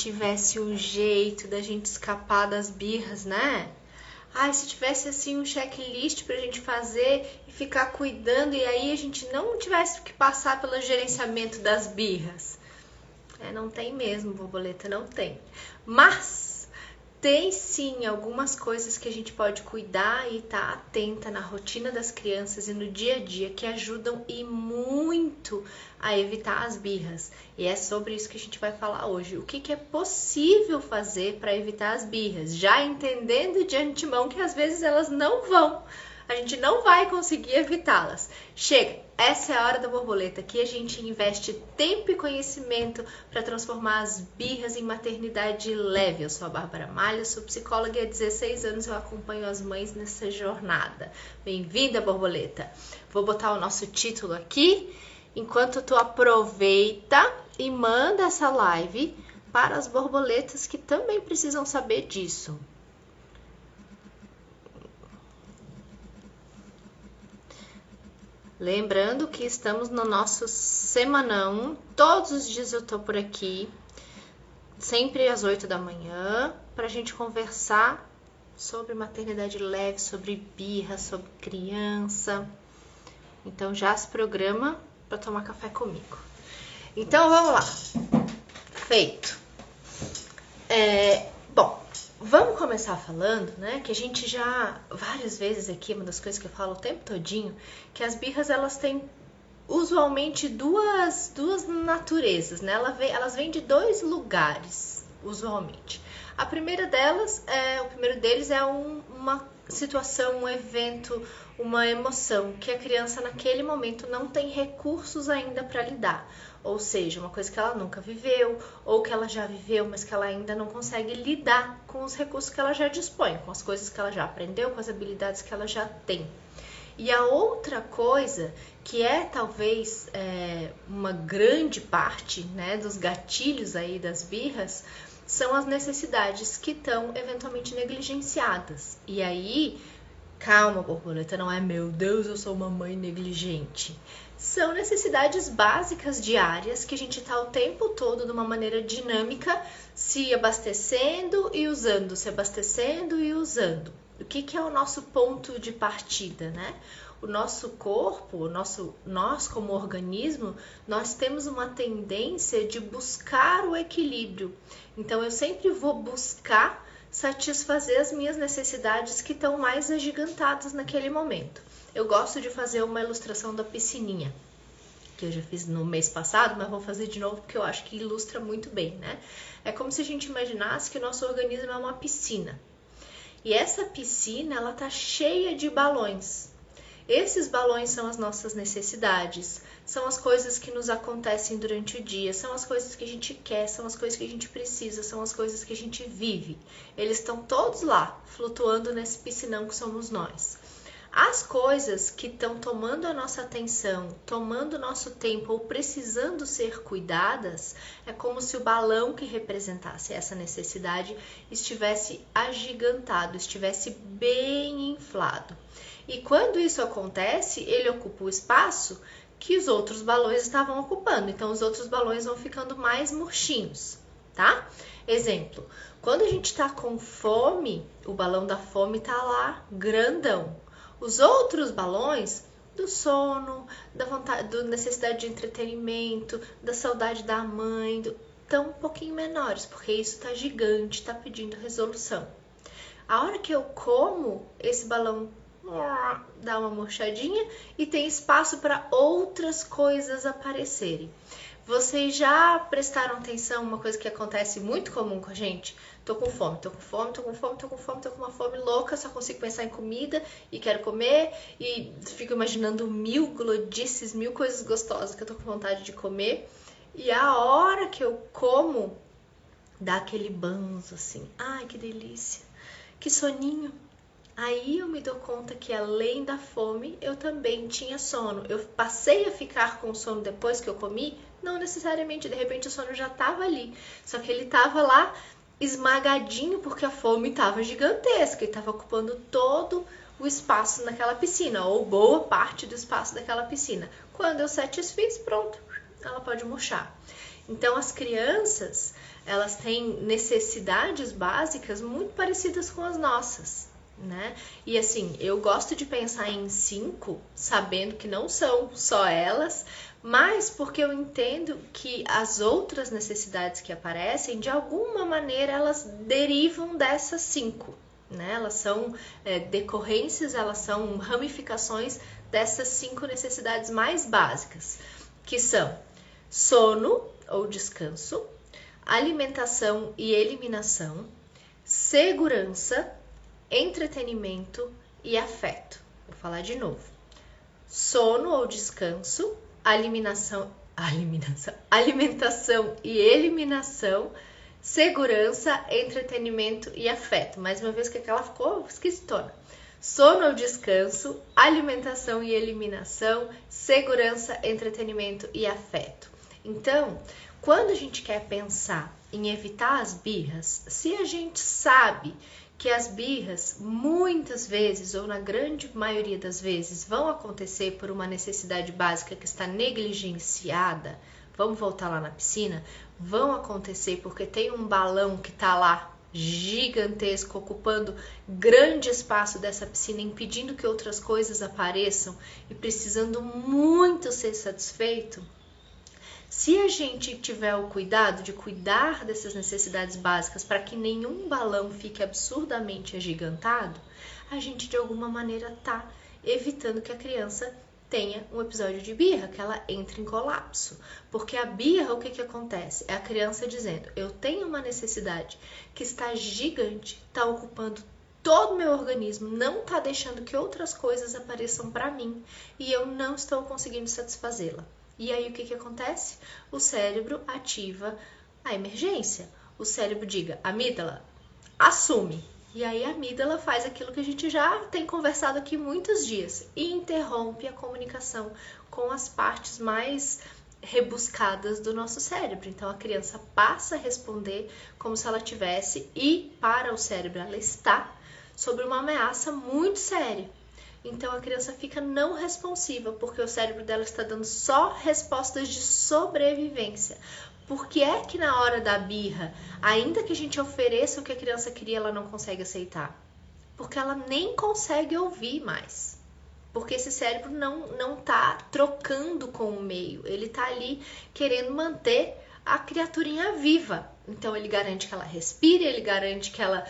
tivesse um jeito da gente escapar das birras, né? Ai, se tivesse assim um checklist pra gente fazer e ficar cuidando e aí a gente não tivesse que passar pelo gerenciamento das birras. Não tem mesmo, borboleta, não tem. Mas tem sim algumas coisas que a gente pode cuidar e estar atenta na rotina das crianças e no dia a dia que ajudam e muito a evitar as birras. E é sobre isso que a gente vai falar hoje. O que é possível fazer para evitar as birras? Já entendendo de antemão que às vezes elas não vão. A gente não vai conseguir evitá-las. Chega, essa é a hora da borboleta, que a gente investe tempo e conhecimento para transformar as birras em maternidade leve. Eu sou a Bárbara Malha, sou psicóloga e há 16 anos eu acompanho as mães nessa jornada. Bem-vinda, borboleta! Vou botar o nosso título aqui, enquanto tu aproveita e manda essa live para as borboletas que também precisam saber disso. Lembrando que estamos no nosso semanão, todos os dias eu tô por aqui, sempre às 8 da manhã, pra gente conversar sobre maternidade leve, sobre birra, sobre criança. Então já se programa pra tomar café comigo. Então vamos lá. Feito. Bom, vamos começar falando, né, que a gente já, várias vezes aqui, uma das coisas que eu falo o tempo todinho, que as birras, elas têm usualmente duas naturezas, né, elas vêm de dois lugares, usualmente. A primeira delas, o primeiro deles é uma situação, um evento, uma emoção que a criança naquele momento não tem recursos ainda para lidar. Ou seja, uma coisa que ela nunca viveu, ou que ela já viveu, mas que ela ainda não consegue lidar com os recursos que ela já dispõe, com as coisas que ela já aprendeu, com as habilidades que ela já tem. E a outra coisa, que é talvez uma grande parte, né, dos gatilhos aí das birras, são as necessidades que estão eventualmente negligenciadas. E aí, calma, borboleta, não é meu Deus, eu sou uma mãe negligente. São necessidades básicas diárias que a gente está o tempo todo de uma maneira dinâmica, se abastecendo e usando, se abastecendo e usando. O que é o nosso ponto de partida, né? O nosso corpo, nós como organismo, nós temos uma tendência de buscar o equilíbrio. Então eu sempre vou buscar satisfazer as minhas necessidades que estão mais agigantadas naquele momento. Eu gosto de fazer uma ilustração da piscininha, que eu já fiz no mês passado, mas vou fazer de novo porque eu acho que ilustra muito bem, né? É como se a gente imaginasse que o nosso organismo é uma piscina. E essa piscina, ela tá cheia de balões. Esses balões são as nossas necessidades, são as coisas que nos acontecem durante o dia, são as coisas que a gente quer, são as coisas que a gente precisa, são as coisas que a gente vive. Eles estão todos lá, flutuando nesse piscinão que somos nós. As coisas que estão tomando a nossa atenção, tomando o nosso tempo ou precisando ser cuidadas, é como se o balão que representasse essa necessidade estivesse agigantado, estivesse bem inflado. E quando isso acontece, ele ocupa o espaço que os outros balões estavam ocupando. Então, os outros balões vão ficando mais murchinhos, tá? Exemplo, quando a gente está com fome, o balão da fome está lá, grandão. Os outros balões do sono, da vontade, da necessidade de entretenimento, da saudade da mãe, estão um pouquinho menores, porque isso está gigante, está pedindo resolução. A hora que eu como, esse balão dá uma murchadinha e tem espaço para outras coisas aparecerem. Vocês já prestaram atenção uma coisa que acontece muito comum com a gente? Tô com fome, tô com uma fome louca, só consigo pensar em comida e quero comer e fico imaginando mil glodices, mil coisas gostosas que eu tô com vontade de comer. E a hora que eu como, dá aquele banzo assim, ai que delícia, que soninho. Aí eu me dou conta que além da fome, eu também tinha sono. Eu passei a ficar com sono depois que eu comi? Não necessariamente, de repente o sono já estava ali. Só que ele estava lá esmagadinho porque a fome estava gigantesca e estava ocupando todo o espaço naquela piscina, ou boa parte do espaço daquela piscina. Quando eu satisfiz, pronto, ela pode murchar. Então as crianças, elas têm necessidades básicas muito parecidas com as nossas, né? E assim, eu gosto de pensar em 5, sabendo que não são só elas, mas porque eu entendo que as outras necessidades que aparecem, de alguma maneira, elas derivam dessas 5, né? Elas são decorrências, elas são ramificações dessas 5 necessidades mais básicas, que são sono ou descanso, alimentação e eliminação, segurança, entretenimento e afeto. Vou falar de novo. Sono ou descanso, alimentação e eliminação, segurança, entretenimento e afeto. Mais uma vez que ela ficou esquisitona. Sono ou descanso, alimentação e eliminação, segurança, entretenimento e afeto. Então, quando a gente quer pensar em evitar as birras, se a gente sabe que as birras muitas vezes, ou na grande maioria das vezes, vão acontecer por uma necessidade básica que está negligenciada, vamos voltar lá na piscina, vão acontecer porque tem um balão que está lá gigantesco, ocupando grande espaço dessa piscina, impedindo que outras coisas apareçam e precisando muito ser satisfeito. Se a gente tiver o cuidado de cuidar dessas necessidades básicas para que nenhum balão fique absurdamente agigantado, a gente de alguma maneira está evitando que a criança tenha um episódio de birra, que ela entre em colapso. Porque a birra, o que acontece? É a criança dizendo, eu tenho uma necessidade que está gigante, está ocupando todo o meu organismo, não está deixando que outras coisas apareçam para mim e eu não estou conseguindo satisfazê-la. E aí o que acontece? O cérebro ativa a emergência. O cérebro diga, amígdala, assume. E aí a amígdala faz aquilo que a gente já tem conversado aqui muitos dias. E interrompe a comunicação com as partes mais rebuscadas do nosso cérebro. Então a criança passa a responder como se ela tivesse, e para o cérebro ela está sob uma ameaça muito séria. Então a criança fica não responsiva, porque o cérebro dela está dando só respostas de sobrevivência. Por que é que na hora da birra, ainda que a gente ofereça o que a criança queria, ela não consegue aceitar? Porque ela nem consegue ouvir mais. Porque esse cérebro não tá trocando com o meio, ele tá ali querendo manter a criaturinha viva. Então ele garante que ela respire, ele garante que ela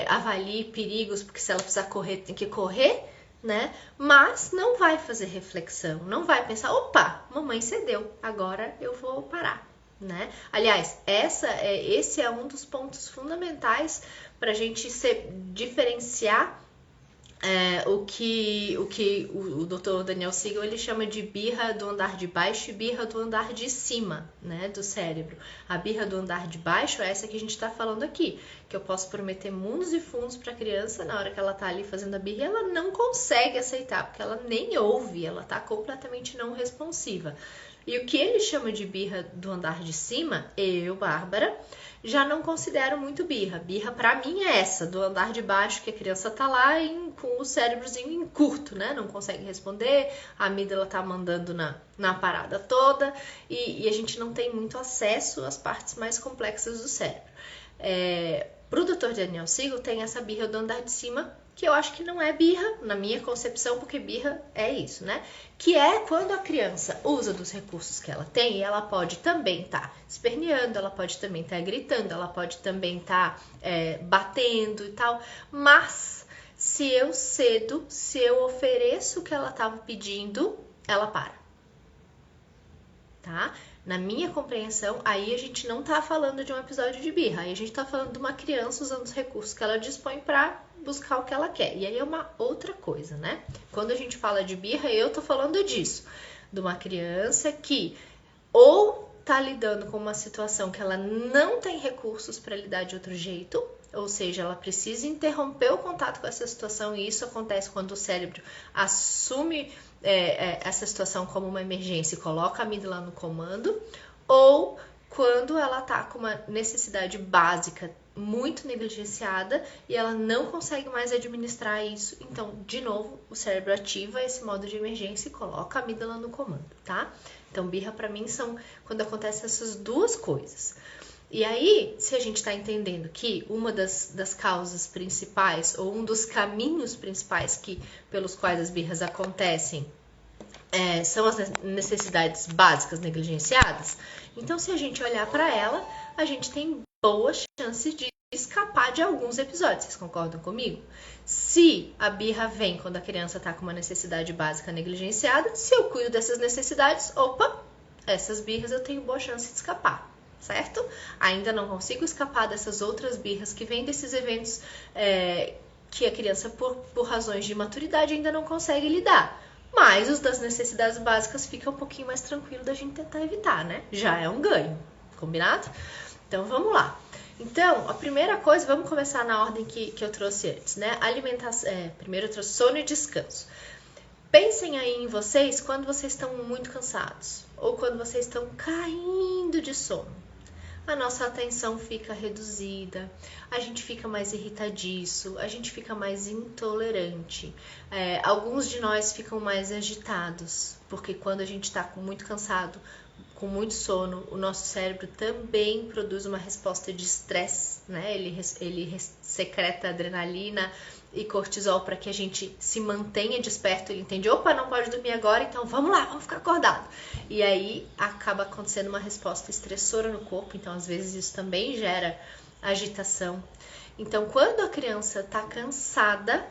avalie perigos, porque se ela precisar correr, tem que correr, né? Mas não vai fazer reflexão, não vai pensar, opa, mamãe cedeu, agora eu vou parar, né? Aliás, esse é um dos pontos fundamentais para a gente diferenciar o que o Dr. Daniel Siegel ele chama de birra do andar de baixo e birra do andar de cima, né, do cérebro. A birra do andar de baixo é essa que a gente está falando aqui, que eu posso prometer mundos e fundos para a criança, na hora que ela está ali fazendo a birra, ela não consegue aceitar, porque ela nem ouve, ela está completamente não responsiva. E o que ele chama de birra do andar de cima, eu, Bárbara, já não considero muito birra. Birra pra mim é essa, do andar de baixo, que a criança tá lá com o cérebrozinho em curto, né? Não consegue responder, a amígdala tá mandando na parada toda e a gente não tem muito acesso às partes mais complexas do cérebro. Pro Dr. Daniel Siegel tem essa birra do andar de cima, que eu acho que não é birra, na minha concepção, porque birra é isso, né? Que é quando a criança usa dos recursos que ela tem, e ela pode também estar esperneando, ela pode também estar gritando, ela pode também estar batendo e tal, mas se eu cedo, se eu ofereço o que ela estava pedindo, ela para, tá? Na minha compreensão, aí a gente não tá falando de um episódio de birra, aí a gente tá falando de uma criança usando os recursos que ela dispõe para buscar o que ela quer. E aí é uma outra coisa, né? Quando a gente fala de birra, eu tô falando disso, de uma criança que ou tá lidando com uma situação que ela não tem recursos para lidar de outro jeito, ou seja, ela precisa interromper o contato com essa situação, e isso acontece quando o cérebro assume essa situação como uma emergência e coloca a amígdala no comando, ou quando ela tá com uma necessidade básica muito negligenciada e ela não consegue mais administrar isso, então, de novo, o cérebro ativa esse modo de emergência e coloca a amígdala no comando, tá? Então, birra pra mim são quando acontecem essas duas coisas. E aí, se a gente está entendendo que uma das causas principais, ou um dos caminhos principais pelos quais as birras acontecem, são as necessidades básicas negligenciadas, então se a gente olhar para ela, a gente tem boas chances de escapar de alguns episódios. Vocês concordam comigo? Se a birra vem quando a criança está com uma necessidade básica negligenciada, se eu cuido dessas necessidades, opa, essas birras eu tenho boa chance de escapar. Certo? Ainda não consigo escapar dessas outras birras que vêm desses eventos que a criança, por razões de maturidade, ainda não consegue lidar. Mas os das necessidades básicas fica um pouquinho mais tranquilo da gente tentar evitar, né? Já é um ganho, combinado? Então vamos lá. Então, a primeira coisa, vamos começar na ordem que eu trouxe antes, né? Alimentação, primeiro eu trouxe sono e descanso. Pensem aí em vocês quando vocês estão muito cansados ou quando vocês estão caindo de sono. A nossa atenção fica reduzida, a gente fica mais irritadiço, a gente fica mais intolerante. Alguns de nós ficam mais agitados, porque quando a gente está muito cansado, com muito sono, o nosso cérebro também produz uma resposta de estresse, né? Ele secreta adrenalina e cortisol para que a gente se mantenha desperto. Ele entende, opa, não pode dormir agora, então vamos lá, vamos ficar acordado. E aí acaba acontecendo uma resposta estressora no corpo, então às vezes isso também gera agitação. Então quando a criança está cansada,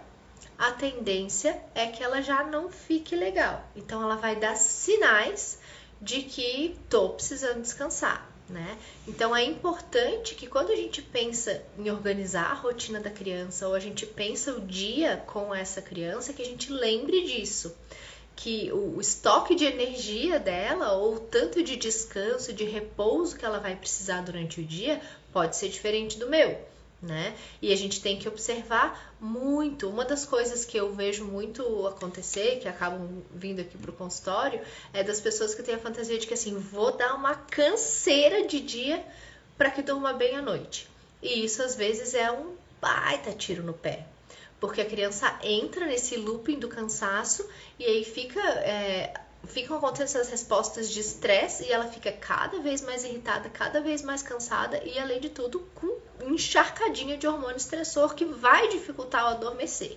a tendência é que ela já não fique legal. Então ela vai dar sinais de que tô precisando descansar, né? Então é importante que quando a gente pensa em organizar a rotina da criança ou a gente pensa o dia com essa criança, que a gente lembre disso, que o estoque de energia dela ou o tanto de descanso, de repouso que ela vai precisar durante o dia pode ser diferente do meu, né? E a gente tem que observar muito. Uma das coisas que eu vejo muito acontecer, que acabam vindo aqui pro consultório, é das pessoas que têm a fantasia de que assim, vou dar uma canseira de dia para que durma bem à noite. E isso às vezes é um baita tiro no pé, porque a criança entra nesse looping do cansaço e aí ficam acontecendo essas respostas de estresse e ela fica cada vez mais irritada, cada vez mais cansada e, além de tudo, com encharcadinha de hormônio estressor que vai dificultar o adormecer.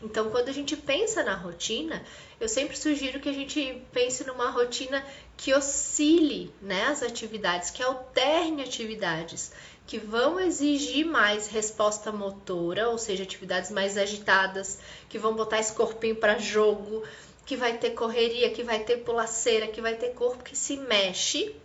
Então, quando a gente pensa na rotina, eu sempre sugiro que a gente pense numa rotina que oscile, né, as atividades, que alterne atividades, que vão exigir mais resposta motora, ou seja, atividades mais agitadas, que vão botar esse corpinho para jogo, que vai ter correria, que vai ter pulaceira, que vai ter corpo que se mexe,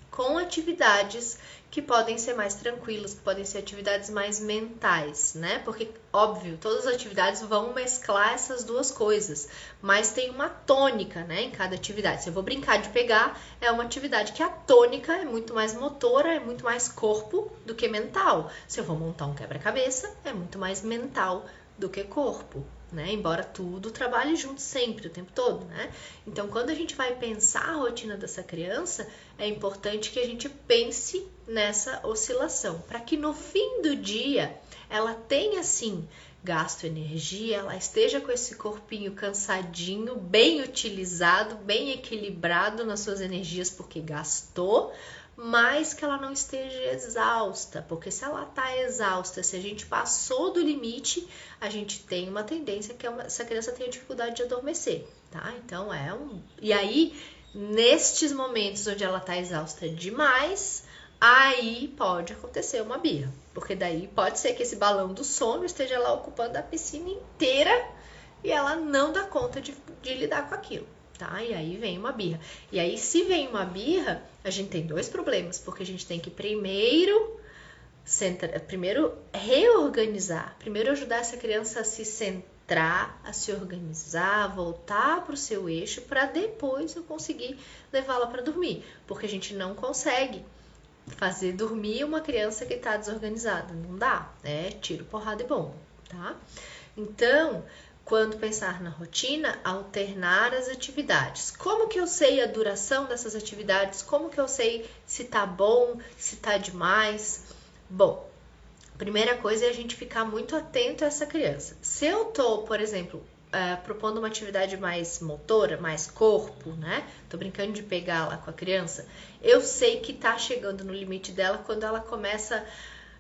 com atividades que podem ser mais tranquilas, que podem ser atividades mais mentais, né? Porque, óbvio, todas as atividades vão mesclar essas duas coisas, mas tem uma tônica, né, em cada atividade. Se eu vou brincar de pegar, é uma atividade que a tônica é muito mais motora, é muito mais corpo do que mental. Se eu vou montar um quebra-cabeça, é muito mais mental do que corpo, né? Embora tudo trabalhe junto sempre, o tempo todo, né? Então, quando a gente vai pensar a rotina dessa criança, é importante que a gente pense nessa oscilação, para que no fim do dia ela tenha, sim, gasto energia, ela esteja com esse corpinho cansadinho, bem utilizado, bem equilibrado nas suas energias, porque gastou, mas que ela não esteja exausta, porque se ela está exausta, se a gente passou do limite, a gente tem uma tendência que essa criança tenha dificuldade de adormecer, tá? Então E aí, nestes momentos onde ela está exausta demais, aí pode acontecer uma birra, porque daí pode ser que esse balão do sono esteja lá ocupando a piscina inteira e ela não dá conta de lidar com aquilo. Tá? E aí vem uma birra. E aí, se vem uma birra, a gente tem dois problemas, porque a gente tem que primeiro reorganizar, primeiro ajudar essa criança a se centrar, a se organizar, a voltar para o seu eixo, para depois eu conseguir levá-la para dormir, porque a gente não consegue fazer dormir uma criança que está desorganizada, não dá, né? Tiro, porrada e bomba, tá? Então, quando pensar na rotina, alternar as atividades. Como que eu sei a duração dessas atividades? Como que eu sei se tá bom, se tá demais? Bom, primeira coisa é a gente ficar muito atento a essa criança. Se eu tô, por exemplo, propondo uma atividade mais motora, mais corpo, né? Tô brincando de pegar lá com a criança. Eu sei que tá chegando no limite dela quando ela começa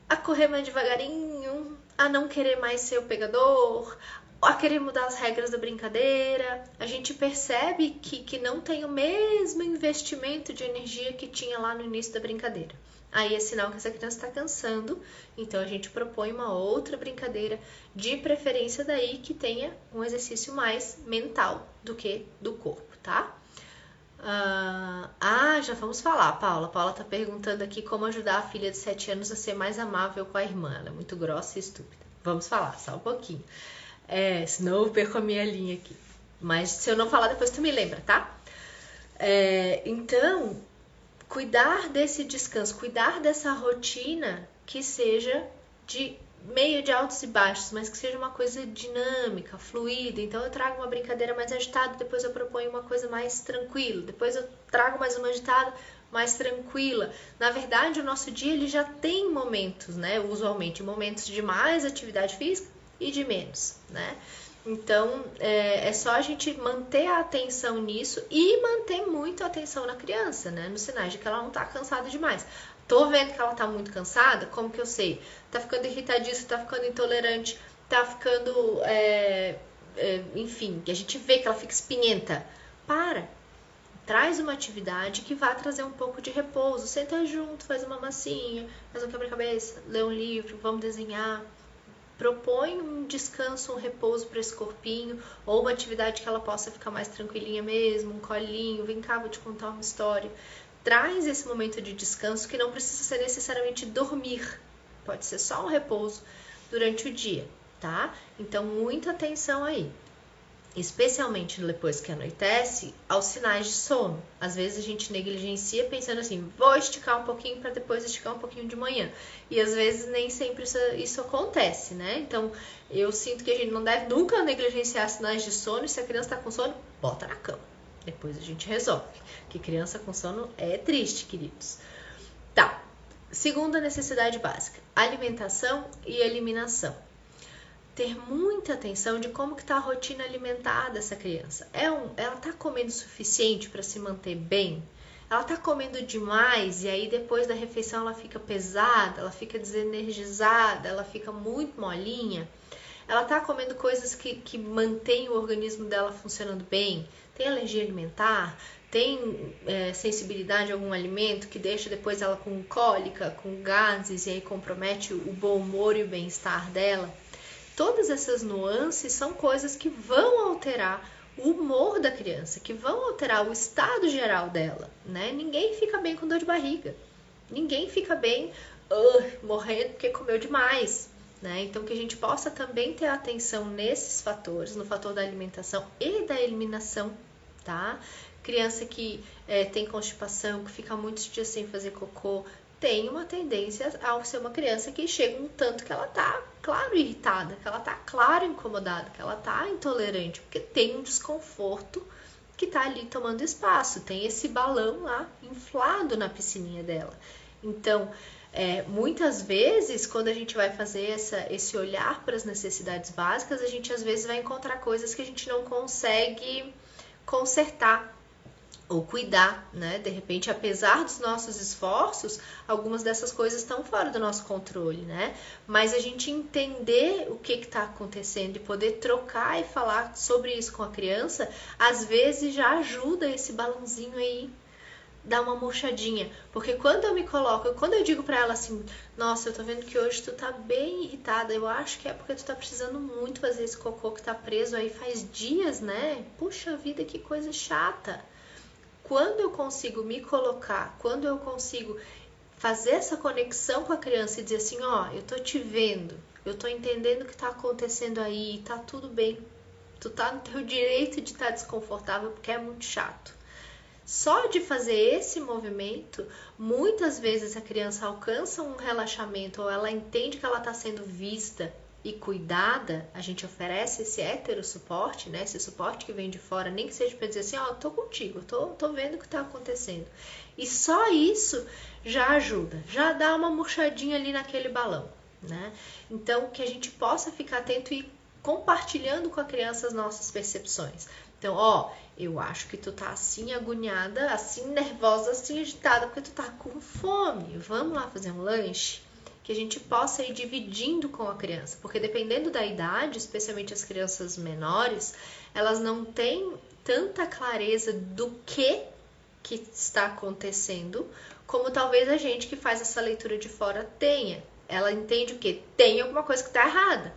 a correr mais devagarinho, a não querer mais ser o pegador, a querer mudar as regras da brincadeira. A gente percebe que não tem o mesmo investimento de energia que tinha lá no início da brincadeira. Aí é sinal que essa criança está cansando, então a gente propõe uma outra brincadeira, de preferência daí que tenha um exercício mais mental do que do corpo, tá? Já vamos falar, Paula. Paula tá perguntando aqui como ajudar a filha de 7 anos a ser mais amável com a irmã. Ela é muito grossa e estúpida. Vamos falar, só um pouquinho. Senão eu perco a minha linha aqui. Mas se eu não falar, depois tu me lembra, tá? Então, cuidar desse descanso, cuidar dessa rotina que seja de meio de altos e baixos, mas que seja uma coisa dinâmica, fluida. Então eu trago uma brincadeira mais agitada, depois eu proponho uma coisa mais tranquila, depois eu trago mais uma agitada, mais tranquila. Na verdade, o nosso dia ele já tem momentos, né? Usualmente momentos de mais atividade física e de menos, né? Então, é só a gente manter a atenção nisso e manter muito a atenção na criança, né? Nos sinais de que ela não tá cansada demais. Tô vendo que ela tá muito cansada, como que eu sei? Tá ficando irritadiça, tá ficando intolerante, tá ficando, enfim, que a gente vê que ela fica espinhenta. Traz uma atividade que vai trazer um pouco de repouso. Senta junto, faz uma massinha, faz um quebra-cabeça, lê um livro, vamos desenhar. Propõe um descanso, um repouso para esse corpinho, ou uma atividade que ela possa ficar mais tranquilinha mesmo, um colinho, vem cá, vou te contar uma história. Traz esse momento de descanso que não precisa ser necessariamente dormir, pode ser só um repouso durante o dia, tá? Então, muita atenção aí. Especialmente depois que anoitece, aos sinais de sono. Às vezes a gente negligencia pensando assim, vou esticar um pouquinho para depois esticar um pouquinho de manhã. E às vezes nem sempre isso acontece, né? Então eu sinto que a gente não deve nunca negligenciar sinais de sono. E se a criança está com sono, bota na cama. Depois a gente resolve. Que criança com sono é triste, queridos. Tá. Segunda necessidade básica, alimentação e eliminação. Ter muita atenção de como que está a rotina alimentar dessa criança. Ela está comendo o suficiente para se manter bem? Ela está comendo demais e aí depois da refeição ela fica pesada, ela fica desenergizada, ela fica muito molinha? Ela está comendo coisas que mantêm o organismo dela funcionando bem? Tem alergia alimentar? Tem sensibilidade a algum alimento que deixa depois ela com cólica, com gases e aí compromete o bom humor e o bem-estar dela? Todas essas nuances são coisas que vão alterar o humor da criança, que vão alterar o estado geral dela, né? Ninguém fica bem com dor de barriga. Ninguém fica bem morrendo porque comeu demais, né? Então, que a gente possa também ter atenção nesses fatores, no fator da alimentação e da eliminação, tá? Criança que tem constipação, que fica muitos dias sem fazer cocô, tem uma tendência a ser uma criança que chega um tanto que ela tá, claro, irritada, que ela tá, claro, incomodada, que ela tá intolerante, porque tem um desconforto que tá ali tomando espaço, tem esse balão lá inflado na piscininha dela. Então, muitas vezes, quando a gente vai fazer esse olhar para as necessidades básicas, a gente às vezes vai encontrar coisas que a gente não consegue consertar ou cuidar, né? De repente, apesar dos nossos esforços, algumas dessas coisas estão fora do nosso controle, né? Mas a gente entender o que está acontecendo e poder trocar e falar sobre isso com a criança, às vezes já ajuda esse balãozinho aí, dar uma murchadinha. Porque quando eu me coloco, quando eu digo pra ela assim, nossa, eu tô vendo que hoje tu tá bem irritada, eu acho que é porque tu tá precisando muito fazer esse cocô que tá preso aí faz dias, né? Puxa vida, que coisa chata. Quando eu consigo me colocar, quando eu consigo fazer essa conexão com a criança e dizer assim, eu tô te vendo, eu tô entendendo o que tá acontecendo aí, tá tudo bem, tu tá no teu direito de estar desconfortável porque é muito chato. Só de fazer esse movimento, muitas vezes a criança alcança um relaxamento ou ela entende que ela está sendo vista e cuidada. A gente oferece esse hétero suporte, né? Esse suporte que vem de fora, nem que seja para dizer assim, tô contigo, tô vendo o que está acontecendo. E só isso já ajuda, já dá uma murchadinha ali naquele balão, né? Então, que a gente possa ficar atento e compartilhando com a criança as nossas percepções. Então, ó, eu acho que tu tá assim agoniada, assim nervosa, assim agitada, porque tu tá com fome. Vamos lá fazer um lanche? Que a gente possa ir dividindo com a criança, porque dependendo da idade, especialmente as crianças menores, elas não têm tanta clareza do que está acontecendo, como talvez a gente que faz essa leitura de fora tenha. Ela entende o quê? Tem alguma coisa que está errada,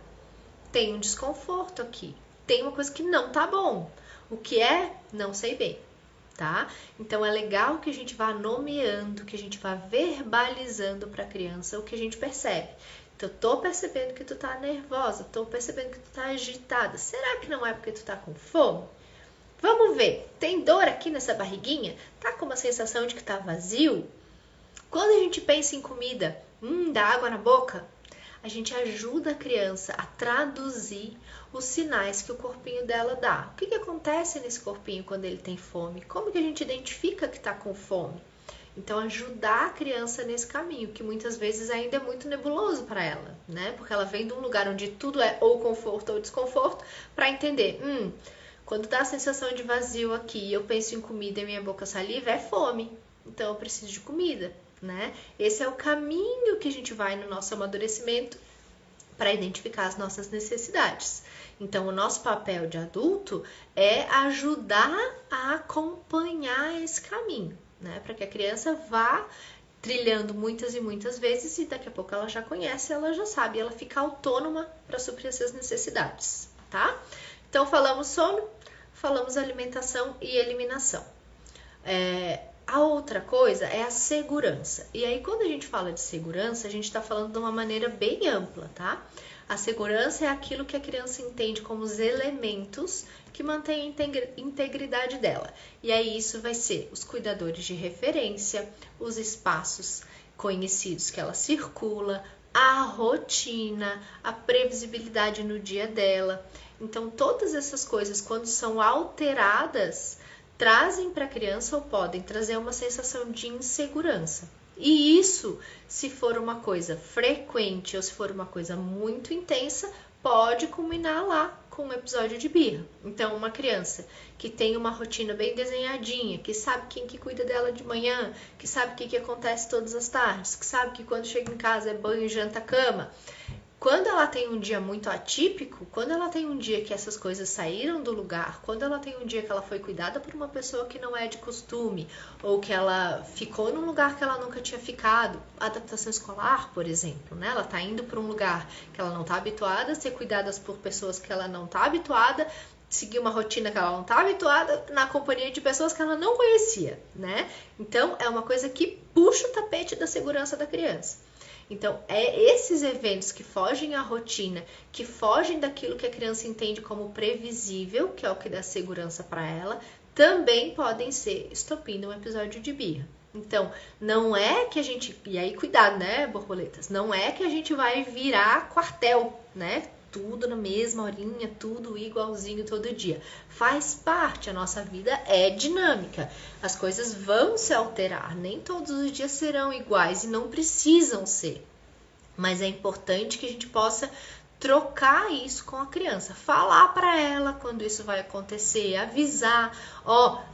tem um desconforto aqui, tem uma coisa que não tá bom. O que é? Não sei bem, tá? Então é legal que a gente vá nomeando, que a gente vá verbalizando para a criança o que a gente percebe. Então, eu tô percebendo que tu tá nervosa, tô percebendo que tu tá agitada. Será que não é porque tu tá com fome? Vamos ver, tem dor aqui nessa barriguinha? Tá com uma sensação de que tá vazio? Quando a gente pensa em comida, dá água na boca, a gente ajuda a criança a traduzir os sinais que o corpinho dela dá. O que acontece nesse corpinho quando ele tem fome? Como que a gente identifica que tá com fome? Então, ajudar a criança nesse caminho, que muitas vezes ainda é muito nebuloso para ela, né? Porque ela vem de um lugar onde tudo é ou conforto ou desconforto, para entender, quando dá a sensação de vazio aqui, eu penso em comida e minha boca saliva, é fome. Então, eu preciso de comida, né? Esse é o caminho que a gente vai no nosso amadurecimento para identificar as nossas necessidades. Então, o nosso papel de adulto é ajudar a acompanhar esse caminho, né? Para que a criança vá trilhando muitas e muitas vezes e daqui a pouco ela já conhece, ela já sabe, ela fica autônoma para suprir essas necessidades, tá? Então, falamos sono, falamos alimentação e eliminação. A outra coisa é a segurança. E aí, quando a gente fala de segurança, a gente está falando de uma maneira bem ampla, tá? A segurança é aquilo que a criança entende como os elementos que mantêm a integridade dela. E aí, isso vai ser os cuidadores de referência, os espaços conhecidos que ela circula, a rotina, a previsibilidade no dia dela. Então, todas essas coisas, quando são alteradas, trazem para a criança ou podem trazer uma sensação de insegurança. E isso, se for uma coisa frequente ou se for uma coisa muito intensa, pode culminar lá com um episódio de birra. Então, uma criança que tem uma rotina bem desenhadinha, que sabe quem que cuida dela de manhã, que sabe o que acontece todas as tardes, que sabe que quando chega em casa é banho, janta, cama. Quando ela tem um dia muito atípico, quando ela tem um dia que essas coisas saíram do lugar, quando ela tem um dia que ela foi cuidada por uma pessoa que não é de costume, ou que ela ficou num lugar que ela nunca tinha ficado, adaptação escolar, por exemplo, né? Ela tá indo para um lugar que ela não tá habituada, ser cuidada por pessoas que ela não tá habituada, seguir uma rotina que ela não tá habituada, na companhia de pessoas que ela não conhecia, né? Então, é uma coisa que puxa o tapete da segurança da criança. Então, esses eventos que fogem à rotina, que fogem daquilo que a criança entende como previsível, que é o que dá segurança para ela, também podem ser estopim de um episódio de birra. Então, não é que a gente... E aí, cuidado, né, borboletas? Não é que a gente vai virar quartel, né? Tudo na mesma horinha, tudo igualzinho todo dia. Faz parte, a nossa vida é dinâmica. As coisas vão se alterar, nem todos os dias serão iguais e não precisam ser. Mas é importante que a gente possa trocar isso com a criança, falar para ela quando isso vai acontecer, avisar,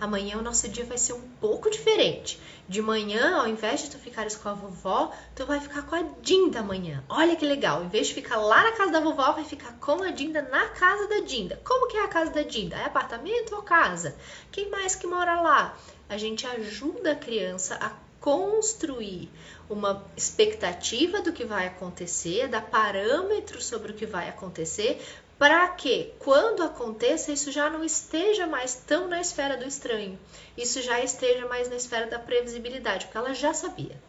amanhã o nosso dia vai ser um pouco diferente. De manhã, ao invés de tu ficares com a vovó, tu vai ficar com a Dinda amanhã. Olha que legal, ao invés de ficar lá na casa da vovó, vai ficar com a Dinda na casa da Dinda. Como que é a casa da Dinda? É apartamento ou casa? Quem mais que mora lá? A gente ajuda a criança a construir uma expectativa do que vai acontecer, dar parâmetros sobre o que vai acontecer, para que, quando aconteça, isso já não esteja mais tão na esfera do estranho, isso já esteja mais na esfera da previsibilidade, porque ela já sabia.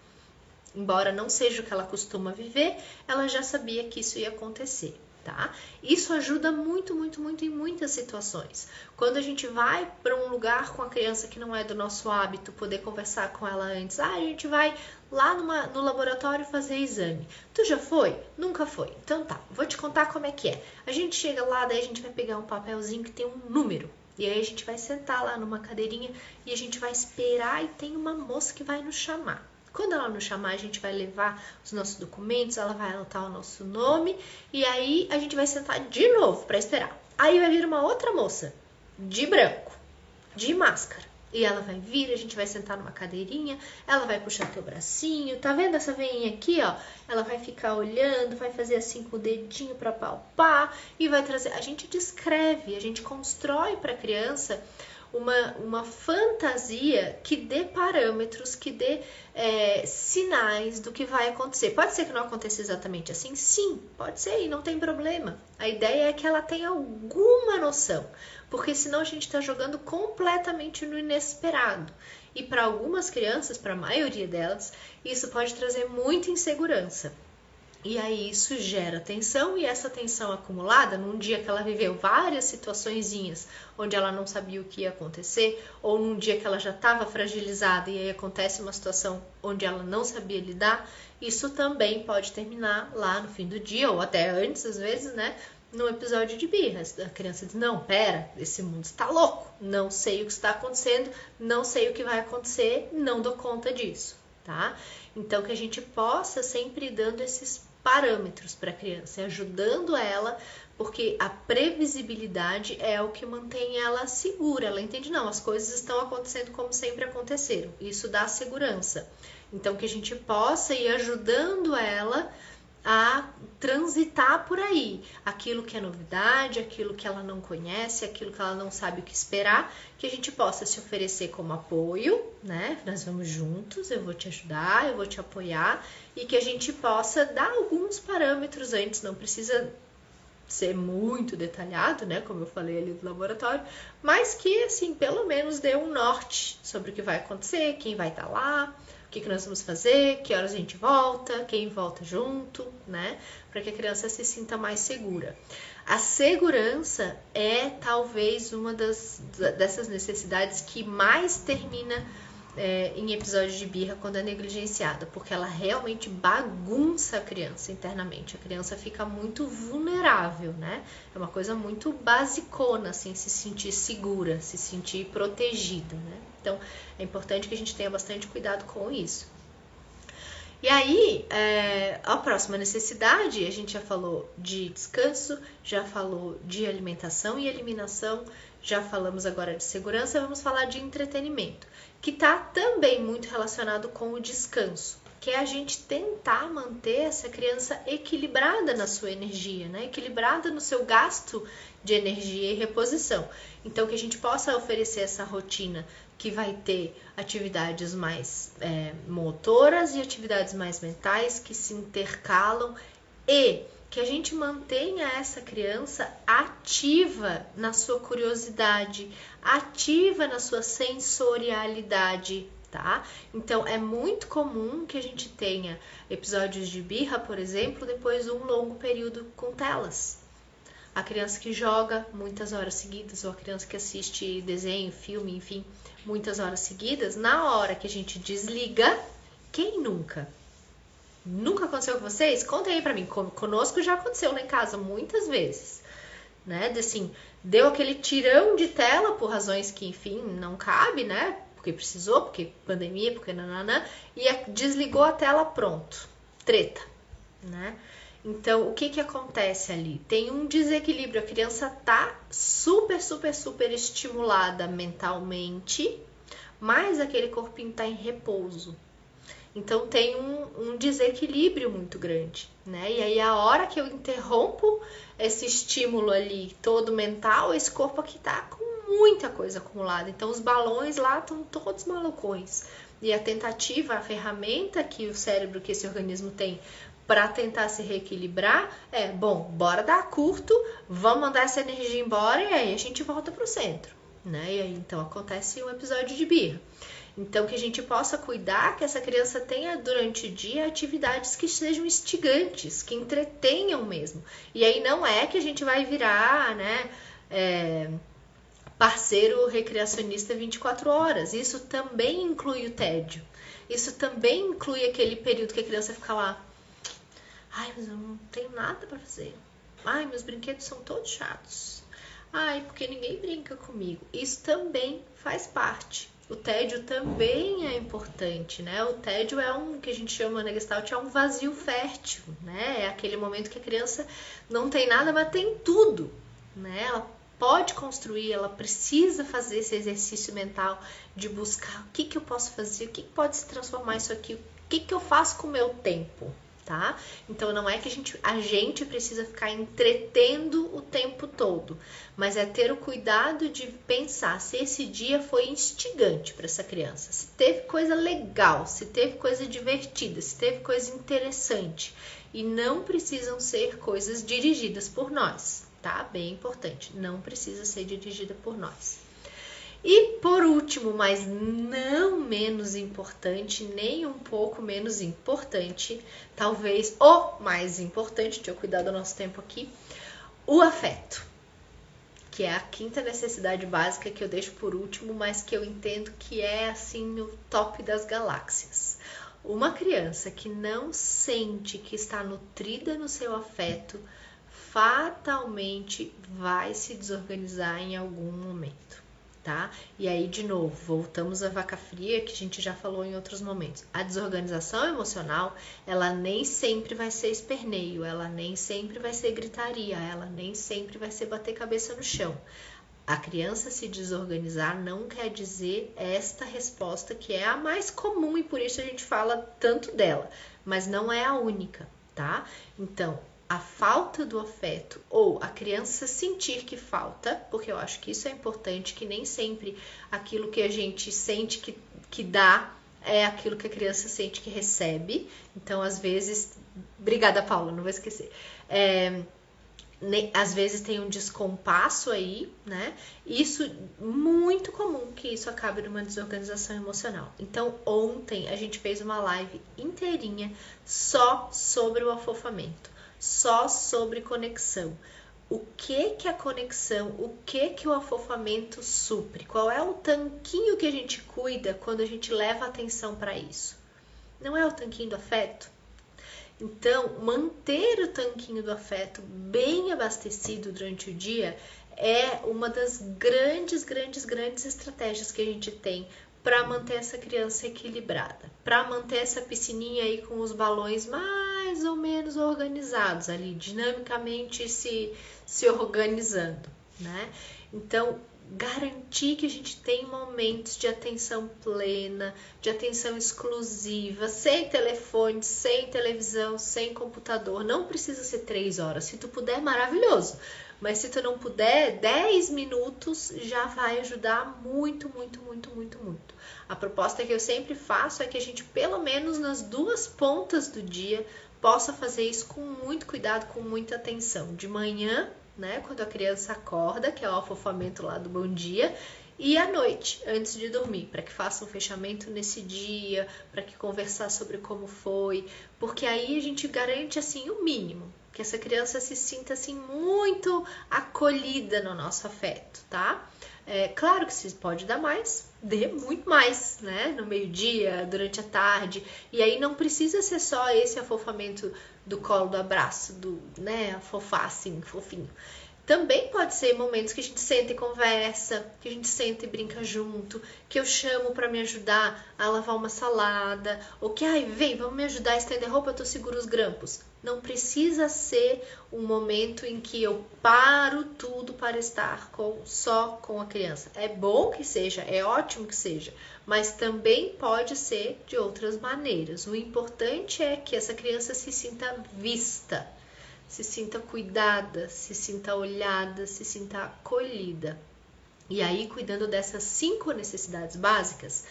Embora não seja o que ela costuma viver, ela já sabia que isso ia acontecer. Tá? Isso ajuda muito, muito, muito em muitas situações. Quando a gente vai para um lugar com a criança que não é do nosso hábito, poder conversar com ela antes. A gente vai lá no laboratório fazer exame. Tu já foi? Nunca foi. Então tá, vou te contar como é que é. A gente chega lá, daí a gente vai pegar um papelzinho que tem um número. E aí a gente vai sentar lá numa cadeirinha e a gente vai esperar e tem uma moça que vai nos chamar. Quando ela nos chamar, a gente vai levar os nossos documentos, ela vai anotar o nosso nome e aí a gente vai sentar de novo para esperar. Aí vai vir uma outra moça, de branco, de máscara. E ela vai vir, a gente vai sentar numa cadeirinha, ela vai puxar teu bracinho, tá vendo essa veinha aqui, ó? Ela vai ficar olhando, vai fazer assim com o dedinho para palpar e vai trazer... A gente descreve, a gente constrói para a criança uma fantasia que dê parâmetros, que dê sinais do que vai acontecer. Pode ser que não aconteça exatamente assim? Sim, pode ser e não tem problema. A ideia é que ela tenha alguma noção, porque senão a gente está jogando completamente no inesperado. E para algumas crianças, para a maioria delas, isso pode trazer muita insegurança. E aí isso gera tensão, e essa tensão acumulada, num dia que ela viveu várias situaçõezinhas onde ela não sabia o que ia acontecer, ou num dia que ela já estava fragilizada e aí acontece uma situação onde ela não sabia lidar, isso também pode terminar lá no fim do dia, ou até antes, às vezes, né? Num episódio de birras. A criança diz, não, pera, esse mundo está louco, não sei o que está acontecendo, não sei o que vai acontecer, não dou conta disso, tá? Então que a gente possa sempre ir dando esses parâmetros para a criança, ajudando ela, porque a previsibilidade é o que mantém ela segura. Ela entende, não, as coisas estão acontecendo como sempre aconteceram. Isso dá segurança. Então, que a gente possa ir ajudando ela a transitar por aí, aquilo que é novidade, aquilo que ela não conhece, aquilo que ela não sabe o que esperar, que a gente possa se oferecer como apoio, né? Nós vamos juntos, eu vou te ajudar, eu vou te apoiar, e que a gente possa dar alguns parâmetros antes, não precisa ser muito detalhado, né, como eu falei ali do laboratório, mas que, assim, pelo menos dê um norte sobre o que vai acontecer, quem vai estar lá, o que nós vamos fazer, que horas a gente volta, quem volta junto, né, para que a criança se sinta mais segura. A segurança é talvez uma dessas necessidades que mais termina em episódios de birra quando é negligenciada, porque ela realmente bagunça a criança internamente. A criança fica muito vulnerável, né? É uma coisa muito basicona, assim, se sentir segura, se sentir protegida, né? Então, é importante que a gente tenha bastante cuidado com isso. E aí, a próxima necessidade, a gente já falou de descanso, já falou de alimentação e eliminação, já falamos agora de segurança, vamos falar de entretenimento, que está também muito relacionado com o descanso, que é a gente tentar manter essa criança equilibrada na sua energia, né? Equilibrada no seu gasto de energia e reposição. Então, que a gente possa oferecer essa rotina que vai ter atividades mais motoras e atividades mais mentais que se intercalam, e que a gente mantenha essa criança ativa na sua curiosidade, ativa na sua sensorialidade, tá? Então, é muito comum que a gente tenha episódios de birra, por exemplo, depois de um longo período com telas. A criança que joga muitas horas seguidas, ou a criança que assiste desenho, filme, enfim, muitas horas seguidas, na hora que a gente desliga, quem nunca? Nunca aconteceu com vocês? Contem aí pra mim. Conosco já aconteceu lá em casa muitas vezes, né? Assim, deu aquele tirão de tela por razões que, enfim, não cabe, né? Porque precisou, porque pandemia, porque nananã, e desligou a tela, pronto. Treta, né? Então, o que acontece ali? Tem um desequilíbrio, a criança tá super estimulada mentalmente, mas aquele corpinho tá em repouso. Então, tem um desequilíbrio muito grande, né? E aí, a hora que eu interrompo esse estímulo ali todo mental, esse corpo aqui tá com muita coisa acumulada. Então, os balões lá estão todos malucões. E a tentativa, a ferramenta que o cérebro, que esse organismo tem para tentar se reequilibrar bom, bora dar curto, vamos mandar essa energia embora e aí a gente volta pro centro, né? E aí, então, acontece um episódio de birra. Então, que a gente possa cuidar que essa criança tenha durante o dia atividades que sejam instigantes, que entretenham mesmo. E aí não é que a gente vai virar, né, parceiro recreacionista 24 horas. Isso também inclui o tédio. Isso também inclui aquele período que a criança fica lá. Ai, mas eu não tenho nada para fazer. Ai, meus brinquedos são todos chatos. Ai, porque ninguém brinca comigo. Isso também faz parte. O tédio também é importante, né? O tédio é que a gente chama na Gestalt, é um vazio fértil, né? É aquele momento que a criança não tem nada, mas tem tudo, né? Ela pode construir, ela precisa fazer esse exercício mental de buscar o que eu posso fazer, o que pode se transformar isso aqui, o que eu faço com o meu tempo, tá? Então não é que a gente precisa ficar entretendo o tempo todo, mas é ter o cuidado de pensar se esse dia foi instigante para essa criança, se teve coisa legal, se teve coisa divertida, se teve coisa interessante, e não precisam ser coisas dirigidas por nós, tá? Bem importante, não precisa ser dirigida por nós. E por último, mas não menos importante, nem um pouco menos importante, talvez o mais importante, deixa eu cuidar do nosso tempo aqui, o afeto, que é a quinta necessidade básica que eu deixo por último, mas que eu entendo que é assim o top das galáxias. Uma criança que não sente que está nutrida no seu afeto, fatalmente vai se desorganizar em algum momento. Tá? E aí, de novo, voltamos à vaca fria, que a gente já falou em outros momentos. A desorganização emocional, ela nem sempre vai ser esperneio, ela nem sempre vai ser gritaria, ela nem sempre vai ser bater cabeça no chão. A criança se desorganizar não quer dizer esta resposta, que é a mais comum e por isso a gente fala tanto dela, mas não é a única, tá? Então, a falta do afeto ou a criança sentir que falta, porque eu acho que isso é importante, que nem sempre aquilo que a gente sente que dá é aquilo que a criança sente que recebe. Então, às vezes... Obrigada, Paula, não vou esquecer. Às vezes tem um descompasso aí, né? Isso, muito comum que isso acabe numa desorganização emocional. Então, ontem a gente fez uma live inteirinha só sobre o afofamento. Só sobre conexão. O que a conexão, o que o afofamento supre? Qual é o tanquinho que a gente cuida quando a gente leva atenção para isso? Não é o tanquinho do afeto? Então, manter o tanquinho do afeto bem abastecido durante o dia é uma das grandes estratégias que a gente tem para manter essa criança equilibrada, para manter essa piscininha aí com os balões mais ou menos organizados ali, dinamicamente se organizando, né? Então, garantir que a gente tem momentos de atenção plena, de atenção exclusiva, sem telefone, sem televisão, sem computador. Não precisa ser 3 horas, se tu puder, maravilhoso. Mas se tu não puder, 10 minutos já vai ajudar muito. A proposta que eu sempre faço é que a gente, pelo menos nas 2 pontas do dia, possa fazer isso com muito cuidado, com muita atenção. De manhã, né, quando a criança acorda, que é o afofamento lá do bom dia, e à noite, antes de dormir, para que faça um fechamento nesse dia, para que conversar sobre como foi, porque aí a gente garante assim o mínimo, que essa criança se sinta assim muito acolhida no nosso afeto, tá? É claro que se pode dar mais, dê muito mais, né? No meio-dia, durante a tarde, e aí não precisa ser só esse afofamento do colo, do abraço, né, afofar assim, fofinho. Também pode ser momentos que a gente senta e conversa, que a gente senta e brinca junto, que eu chamo para me ajudar a lavar uma salada, ou que, vem, vamos me ajudar a estender roupa, eu tô seguro os grampos. Não precisa ser um momento em que eu paro tudo para estar só com a criança. É bom que seja, é ótimo que seja, mas também pode ser de outras maneiras. O importante é que essa criança se sinta vista, se sinta cuidada, se sinta olhada, se sinta acolhida. E aí, cuidando dessas 5 necessidades básicas,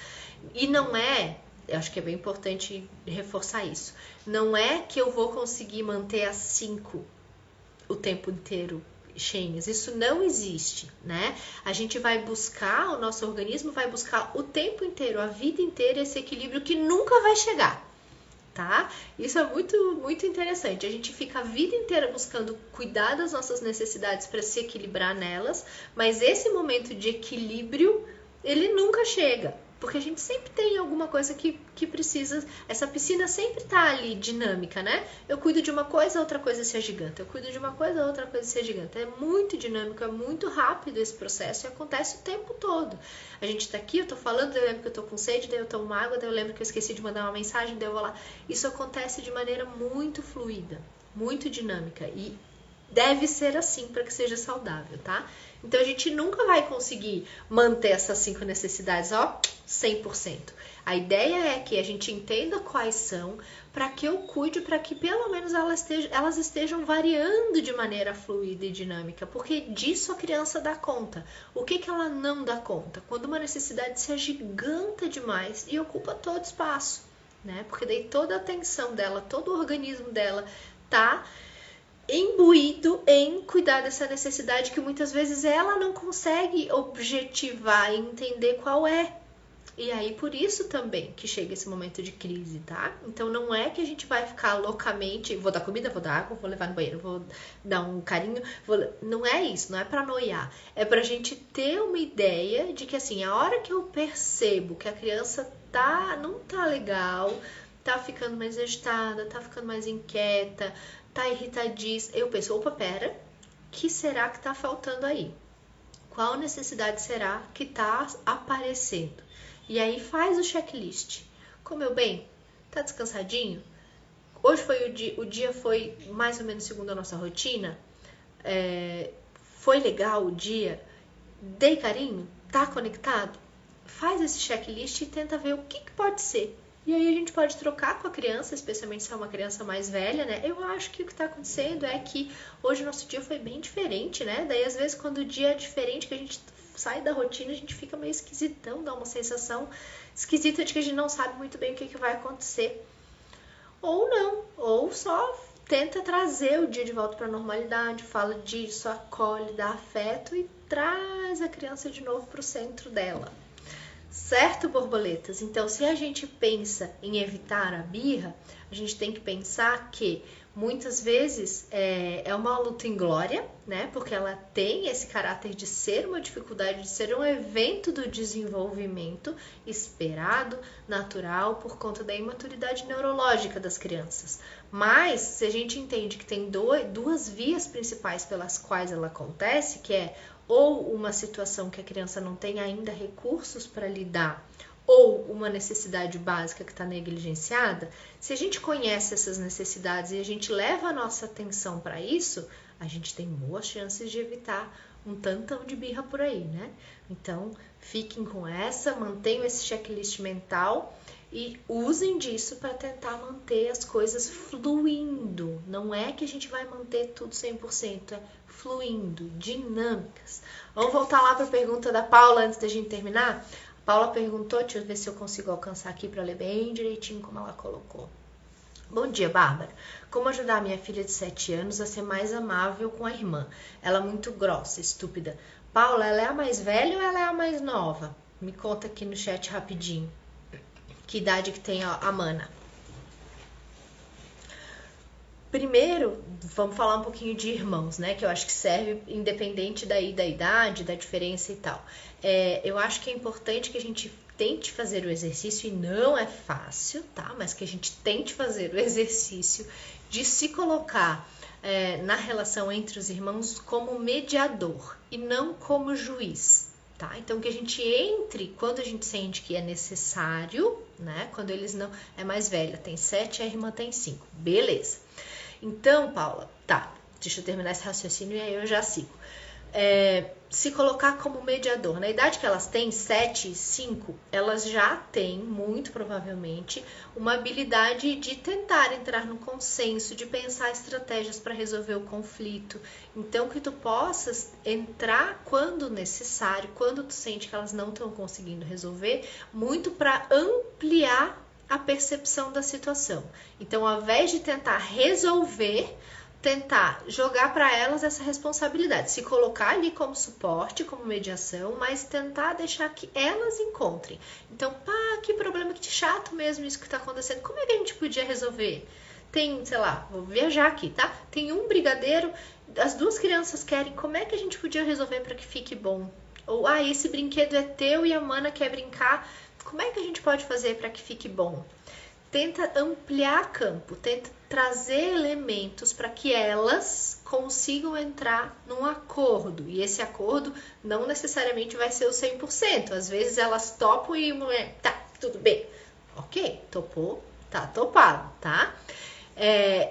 e não é, eu acho que é bem importante reforçar isso, não é que eu vou conseguir manter as 5 o tempo inteiro cheias, isso não existe, né? A gente vai buscar, o nosso organismo vai buscar o tempo inteiro, a vida inteira, esse equilíbrio que nunca vai chegar. Tá? Isso é muito interessante. A gente fica a vida inteira buscando cuidar das nossas necessidades para se equilibrar nelas, mas esse momento de equilíbrio, ele nunca chega. Porque a gente sempre tem alguma coisa que precisa... Essa piscina sempre tá ali, dinâmica, né? Eu cuido de uma coisa, outra coisa se agiganta. Eu cuido de uma coisa, outra coisa se agiganta. É muito dinâmico, é muito rápido esse processo e acontece o tempo todo. A gente tá aqui, eu tô falando, daí eu lembro que eu tô com sede, daí eu tomo água, daí eu lembro que eu esqueci de mandar uma mensagem, daí eu vou lá. Isso acontece de maneira muito fluida, muito dinâmica e deve ser assim para que seja saudável, tá? Então a gente nunca vai conseguir manter essas 5 necessidades, ó, 100%. A ideia é que a gente entenda quais são, para que eu cuide, para que pelo menos elas estejam variando de maneira fluida e dinâmica, porque disso a criança dá conta. O que ela não dá conta? Quando uma necessidade se agiganta demais e ocupa todo espaço, né? Porque daí toda a atenção dela, todo o organismo dela tá imbuído em cuidar dessa necessidade que muitas vezes ela não consegue objetivar e entender qual é. E aí, por isso também que chega esse momento de crise, tá? Então, não é que a gente vai ficar loucamente, vou dar comida, vou dar água, vou levar no banheiro, vou dar um carinho, não é isso, não é pra noiar. É pra gente ter uma ideia de que, assim, a hora que eu percebo que a criança não tá legal, tá ficando mais agitada, tá ficando mais inquieta, tá irritadíssima, eu penso, opa, pera, que será que tá faltando aí? Qual necessidade será que tá aparecendo? E aí faz o checklist. Comeu bem? Tá descansadinho? Hoje foi o dia foi mais ou menos segundo a nossa rotina? Foi legal o dia? Dei carinho? Tá conectado? Faz esse checklist e tenta ver o que pode ser. E aí a gente pode trocar com a criança, especialmente se é uma criança mais velha, né? Eu acho que o que tá acontecendo é que hoje o nosso dia foi bem diferente, né? Daí às vezes quando o dia é diferente, que a gente sai da rotina, a gente fica meio esquisitão, dá uma sensação esquisita de que a gente não sabe muito bem o que vai acontecer. Ou não, ou só tenta trazer o dia de volta para a normalidade, fala disso, acolhe, dá afeto e traz a criança de novo para o centro dela. Certo, borboletas? Então, se a gente pensa em evitar a birra, a gente tem que pensar que muitas vezes é uma luta inglória, né? Porque ela tem esse caráter de ser uma dificuldade, de ser um evento do desenvolvimento esperado, natural, por conta da imaturidade neurológica das crianças. Mas, se a gente entende que tem duas vias principais pelas quais ela acontece, que é ou uma situação que a criança não tem ainda recursos para lidar, ou uma necessidade básica que está negligenciada, se a gente conhece essas necessidades e a gente leva a nossa atenção para isso, a gente tem boas chances de evitar um tantão de birra por aí, né? Então, fiquem com essa, mantenham esse checklist mental e usem disso para tentar manter as coisas fluindo. Não é que a gente vai manter tudo 100%, é fluindo, dinâmicas. Vamos voltar lá para a pergunta da Paula antes da gente terminar? A Paula perguntou, deixa eu ver se eu consigo alcançar aqui para ler bem direitinho como ela colocou. Bom dia, Bárbara. Como ajudar a minha filha de 7 anos a ser mais amável com a irmã? Ela é muito grossa, estúpida. Paula, ela é a mais velha ou ela é a mais nova? Me conta aqui no chat rapidinho. Que idade que tem a Mana? Primeiro, vamos falar um pouquinho de irmãos, né? Que eu acho que serve independente da idade, da diferença e tal. Eu acho que é importante que a gente tente fazer o exercício, e não é fácil, tá? Mas que a gente tente fazer o exercício de se colocar na relação entre os irmãos como mediador e não como juiz. Tá? Então, que a gente entre quando a gente sente que é necessário, né? Quando eles não... É mais velha, tem 7, a irmã tem 5. Beleza. Então, Paula, tá. Deixa eu terminar esse raciocínio e aí eu já sigo. Se colocar como mediador. Na idade que elas têm, 7, 5, elas já têm, muito provavelmente, uma habilidade de tentar entrar no consenso, de pensar estratégias para resolver o conflito. Então, que tu possas entrar quando necessário, quando tu sente que elas não estão conseguindo resolver, muito para ampliar a percepção da situação. Então, ao invés de tentar resolver, tentar jogar para elas essa responsabilidade, se colocar ali como suporte, como mediação, mas tentar deixar que elas encontrem. Então, que problema, que chato mesmo isso que está acontecendo. Como é que a gente podia resolver? Tem, sei lá, vou viajar aqui, tá? Tem um brigadeiro, as duas crianças querem, como é que a gente podia resolver para que fique bom? Ou, esse brinquedo é teu e a Mana quer brincar. como é que a gente pode fazer para que fique bom? Tenta ampliar campo, tenta trazer elementos para que elas consigam entrar num acordo. E esse acordo não necessariamente vai ser o 100%. Às vezes elas topam e tá, tudo bem. Ok, topou, tá topado, tá?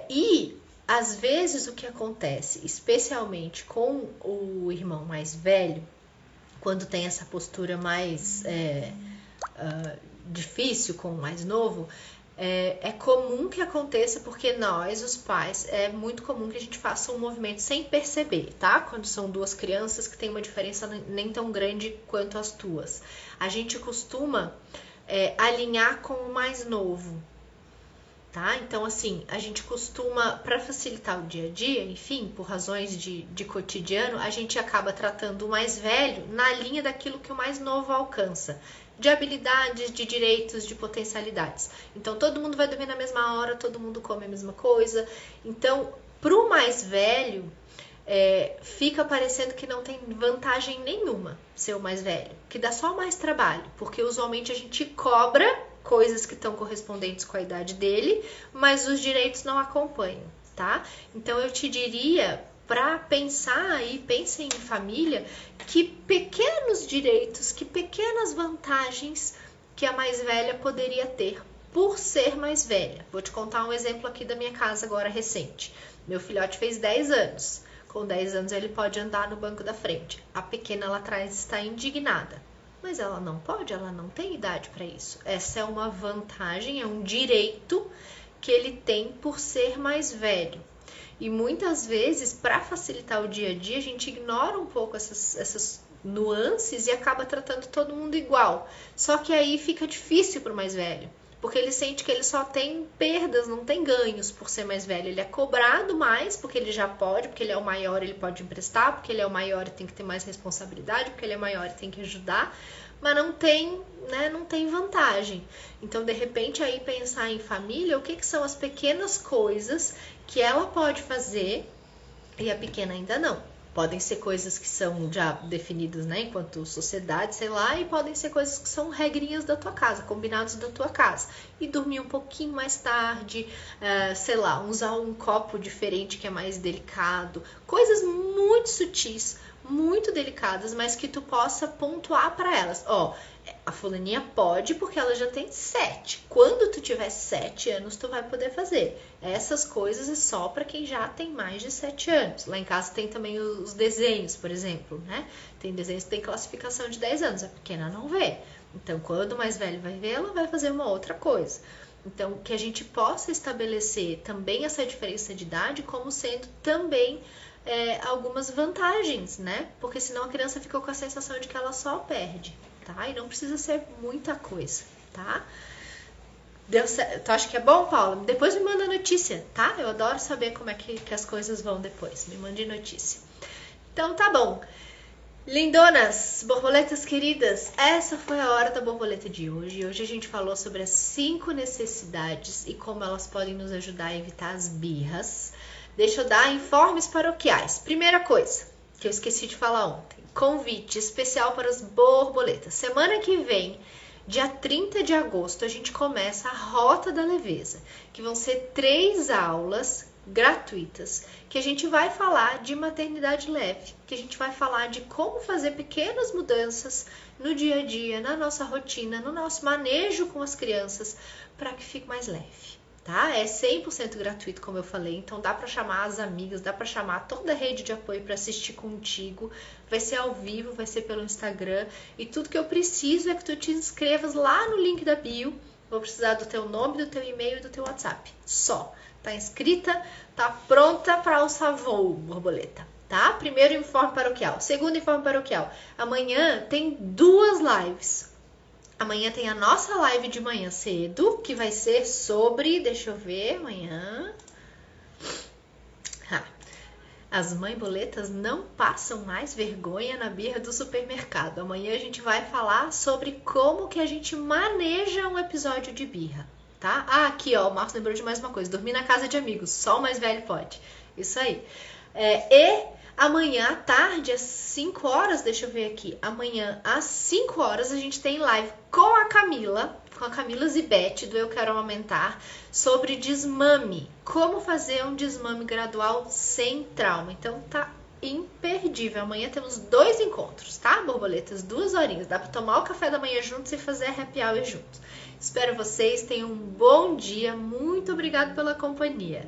E às vezes o que acontece, especialmente com o irmão mais velho, quando tem essa postura mais difícil com o mais novo, é comum que aconteça porque nós, os pais, é muito comum que a gente faça um movimento sem perceber, tá? Quando são duas crianças que tem uma diferença nem tão grande quanto as tuas. A gente costuma alinhar com o mais novo, tá? Então, assim, a gente costuma, para facilitar o dia a dia, enfim, por razões de cotidiano, a gente acaba tratando o mais velho na linha daquilo que o mais novo alcança. De habilidades, de direitos, de potencialidades. Então, todo mundo vai dormir na mesma hora, todo mundo come a mesma coisa. Então, pro mais velho, fica parecendo que não tem vantagem nenhuma ser o mais velho, que dá só mais trabalho, porque usualmente a gente cobra coisas que estão correspondentes com a idade dele, mas os direitos não acompanham, tá? Então, eu te diria, para pensar aí, pense em família, que pequenos direitos, que pequenas vantagens que a mais velha poderia ter por ser mais velha. Vou te contar um exemplo aqui da minha casa agora recente. Meu filhote fez 10 anos. Com 10 anos ele pode andar no banco da frente. A pequena lá atrás está indignada. Mas ela não pode, ela não tem idade para isso. Essa é uma vantagem, é um direito que ele tem por ser mais velho. E muitas vezes, para facilitar o dia a dia, a gente ignora um pouco essas nuances e acaba tratando todo mundo igual. Só que aí fica difícil para o mais velho, porque ele sente que ele só tem perdas, não tem ganhos por ser mais velho. Ele é cobrado mais, porque ele já pode, porque ele é o maior, ele pode emprestar, porque ele é o maior e tem que ter mais responsabilidade, porque ele é maior e tem que ajudar, mas não tem, né, não tem vantagem. Então, de repente, aí pensar em família, o que são as pequenas coisas que ela pode fazer e a pequena ainda não. Podem ser coisas que são já definidas, né, enquanto sociedade, sei lá, e podem ser coisas que são regrinhas da tua casa, combinados da tua casa. E dormir um pouquinho mais tarde, sei lá, usar um copo diferente que é mais delicado. Coisas muito sutis, muito delicadas, mas que tu possa pontuar para elas. Ó, a fulaninha pode porque ela já tem 7. Quando tu tiver 7 anos, tu vai poder fazer. Essas coisas é só para quem já tem mais de 7 anos. Lá em casa tem também os desenhos, por exemplo, né? Tem desenhos que tem classificação de 10 anos, a pequena não vê. Então, quando o mais velho vai ver, ela vai fazer uma outra coisa. Então, que a gente possa estabelecer também essa diferença de idade como sendo também algumas vantagens, né? Porque senão a criança fica com a sensação de que ela só perde, tá? E não precisa ser muita coisa, tá? Deu certo? Tu acha que é bom, Paula? Depois me manda notícia, tá? Eu adoro saber como é que as coisas vão depois. Me mande notícia. Então, tá bom. Lindonas, borboletas queridas, essa foi a hora da borboleta de hoje. Hoje a gente falou sobre as 5 necessidades e como elas podem nos ajudar a evitar as birras. Deixa eu dar informes paroquiais. Primeira coisa, que eu esqueci de falar ontem. Convite especial para as borboletas. Semana que vem, dia 30 de agosto, a gente começa a Rota da Leveza, que vão ser 3 aulas gratuitas, que a gente vai falar de maternidade leve, que a gente vai falar de como fazer pequenas mudanças no dia a dia, na nossa rotina, no nosso manejo com as crianças, para que fique mais leve. Tá? É 100% gratuito, como eu falei, então dá para chamar as amigas, dá para chamar toda a rede de apoio para assistir contigo. Vai ser ao vivo, vai ser pelo Instagram e tudo que eu preciso é que tu te inscrevas lá no link da bio. Vou precisar do teu nome, do teu e-mail e do teu WhatsApp. Só. Tá inscrita, tá pronta para alçar voo, borboleta. Tá? Primeiro informe paroquial. Segundo informe paroquial. Amanhã tem 2 lives. Amanhã tem a nossa live de manhã cedo, que vai ser sobre, deixa eu ver, amanhã... As mães boletas não passam mais vergonha na birra do supermercado. Amanhã a gente vai falar sobre como que a gente maneja um episódio de birra, tá? Ah, aqui ó, o Marcos lembrou de mais uma coisa, dormir na casa de amigos, só o mais velho pode. Isso aí. E Amanhã à tarde, às 5 horas, deixa eu ver aqui. Amanhã às 5 horas a gente tem live com a Camila Zibete, do Eu Quero Amamentar, sobre desmame. Como fazer um desmame gradual sem trauma. Então tá imperdível. Amanhã temos 2 encontros, tá, borboletas? 2 horinhas. Dá pra tomar o café da manhã juntos e fazer a happy hour juntos. Espero vocês, tenham um bom dia. Muito obrigada pela companhia.